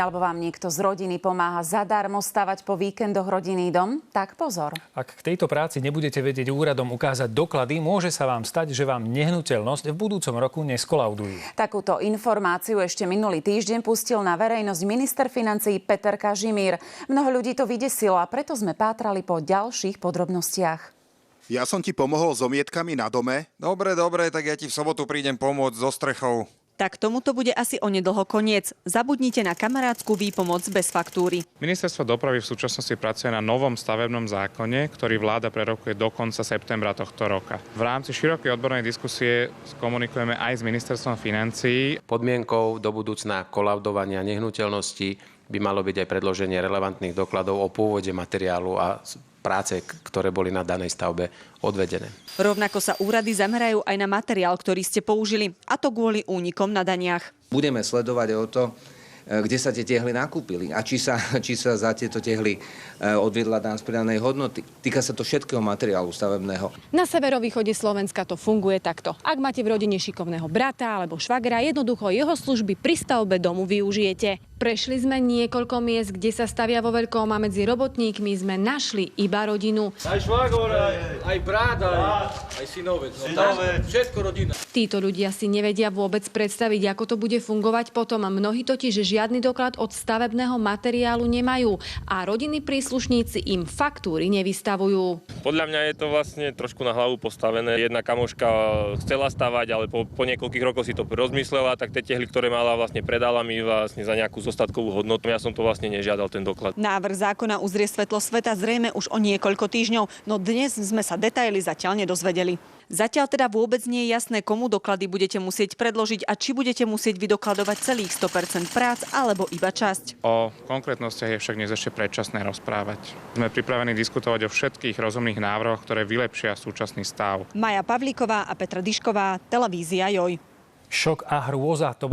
Alebo vám niekto z rodiny pomáha zadarmo stavať po víkendoch rodinný dom, tak pozor. Ak k tejto práci nebudete vedieť úradom ukázať doklady, môže sa vám stať, že vám nehnuteľnosť v budúcom roku neskolaudujú. Takúto informáciu ešte minulý týždeň pustil na verejnosť minister financií Peter Kažimír. Mnoho ľudí to vydesilo a preto sme pátrali po ďalších podrobnostiach. Ja som ti pomohol s omietkami na dome. Dobre, tak ja ti v sobotu prídem pomôcť so strechou. Tak tomuto bude asi onedlho koniec. Zabudnite na kamarátsku výpomoc bez faktúry. Ministerstvo dopravy v súčasnosti pracuje na novom stavebnom zákone, ktorý vláda prerokuje do konca septembra tohto roka. V rámci širokej odbornej diskusie komunikujeme aj s ministerstvom financií. Podmienkou do budúcna kolaudovania nehnuteľnosti by malo byť aj predloženie relevantných dokladov o pôvode materiálu a práce, ktoré boli na danej stavbe odvedené. Rovnako sa úrady zamerajú aj na materiál, ktorý ste použili, a to kvôli únikom na daniach. Budeme sledovať o to, kde sa tie tehly nakúpili a či sa za tieto tehly odviedla daň z pridanej hodnoty. Týka sa to všetkého materiálu stavebného. Na severovýchode Slovenska to funguje takto. Ak máte v rodine šikovného brata alebo švagra, jednoducho jeho služby pri stavbe domu využijete. Prešli sme niekoľko miest, kde sa stavia vo veľkom a medzi robotníkmi sme našli iba rodinu. Aj švagor, aj brat, aj synovec. Všetko rodina. Títo ľudia si nevedia vôbec predstaviť, ako to bude fungovať potom. Mnohí totiž žiadny doklad od stavebného materiálu nemajú a rodinní príslušníci im faktúry nevystavujú. Podľa mňa je to vlastne trošku na hlavu postavené. Jedna kamoška chcela stavať, ale po niekoľkých rokoch si to rozmyslela, tak tie tehly, ktoré mala, vlastne predala mi vlastne za nejakú zostatkovú hodnotu. Ja som to vlastne nežiadal, ten doklad. Návrh zákona uzrie svetlo sveta zrejme už o niekoľko týždňov, no dnes sme sa detaily zatiaľ nedozvedeli. Zatiaľ teda vôbec nie je jasné, komu doklady budete musieť predložiť a či budete musieť vydokladovať celých 100% prác alebo iba časť. O konkrétnostiach je však dnes ešte predčasné rozprávať. Sme pripravení diskutovať o všetkých rozumných návrhoch, ktoré vylepšia súčasný stav. Maja Pavlíková a Petra Dyšková, televízia JOJ. Šok a hrôza to